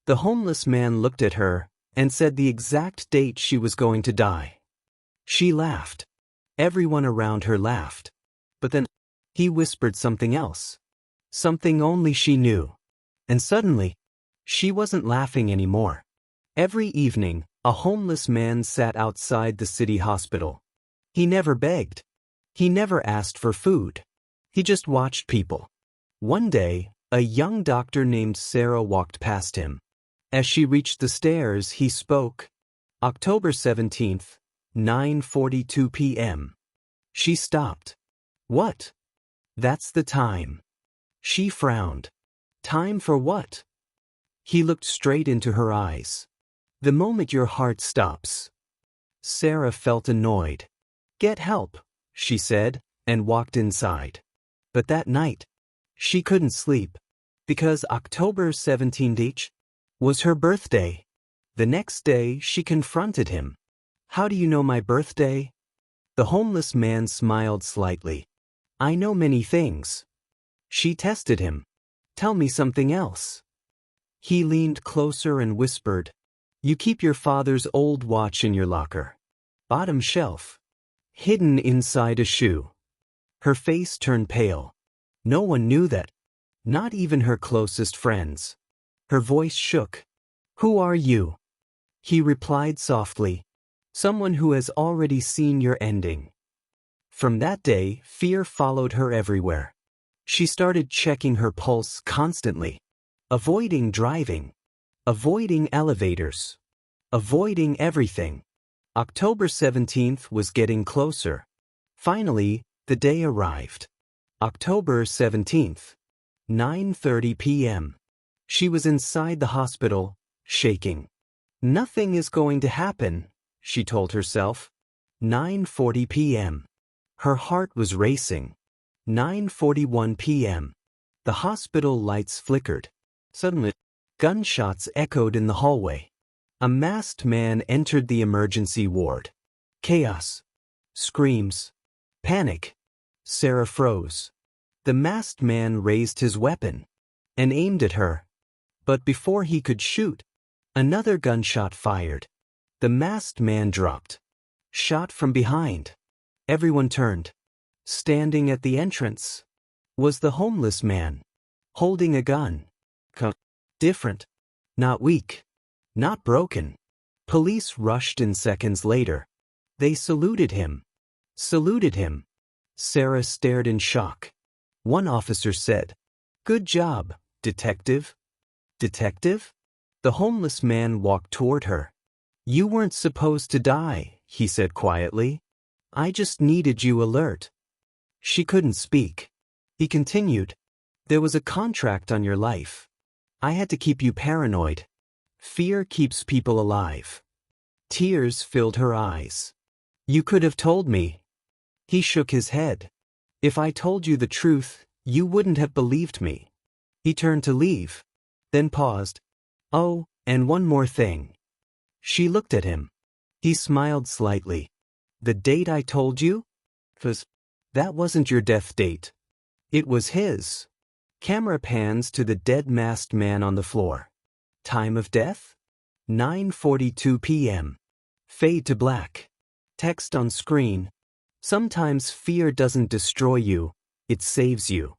The homeless man looked at her and said the exact date she was going to die. She laughed. Everyone around her laughed. But then he whispered something else. Something only she knew. And suddenly, she wasn't laughing anymore. Every evening, a homeless man sat outside the city hospital. He never begged. He never asked for food. He just watched people. One day, a young doctor named Sarah walked past him. As she reached the stairs, he spoke. October 17th, 9:42 p.m. She stopped. What? That's the time. She frowned. Time for what? He looked straight into her eyes. The moment your heart stops. Sarah felt annoyed. Get help, she said, and walked inside. But that night, she couldn't sleep, because October 17th was her birthday. The next day, she confronted him. How do you know my birthday? The homeless man smiled slightly. I know many things. She tested him. Tell me something else. He leaned closer and whispered, You keep your father's old watch in your locker. Bottom shelf. Hidden inside a shoe. Her face turned pale. No one knew that. Not even her closest friends. Her voice shook. Who are you? He replied softly. Someone who has already seen your ending. From that day, fear followed her everywhere. She started checking her pulse constantly. Avoiding driving. Avoiding elevators. Avoiding everything. October 17th was getting closer. Finally, the day arrived. October 17th, 9:30 p.m. She was inside the hospital, shaking. Nothing is going to happen, she told herself. 9:40 p.m. Her heart was racing. 9:41 p.m. The hospital lights flickered. Suddenly, gunshots echoed in the hallway. A masked man entered the emergency ward. Chaos. Screams. Panic. Sarah froze. The masked man raised his weapon and aimed at her. But before he could shoot, another gunshot fired. The masked man dropped. Shot from behind. Everyone turned. Standing at the entrance was the homeless man, holding a gun. Different. Not weak. Not broken. Police rushed in seconds later. They saluted him. Saluted him. Sarah stared in shock. One officer said, Good job, detective. Detective? The homeless man walked toward her. You weren't supposed to die, he said quietly. I just needed you alert. She couldn't speak. He continued, There was a contract on your life. I had to keep you paranoid. Fear keeps people alive. Tears filled her eyes. You could have told me. He shook his head. If I told you the truth, you wouldn't have believed me. He turned to leave, then paused. Oh, and one more thing. She looked at him. He smiled slightly. The date I told you? That wasn't your death date. It was his. Camera pans to the dead masked man on the floor. Time of death? 9:42 p.m. Fade to black. Text on screen. Sometimes fear doesn't destroy you, it saves you.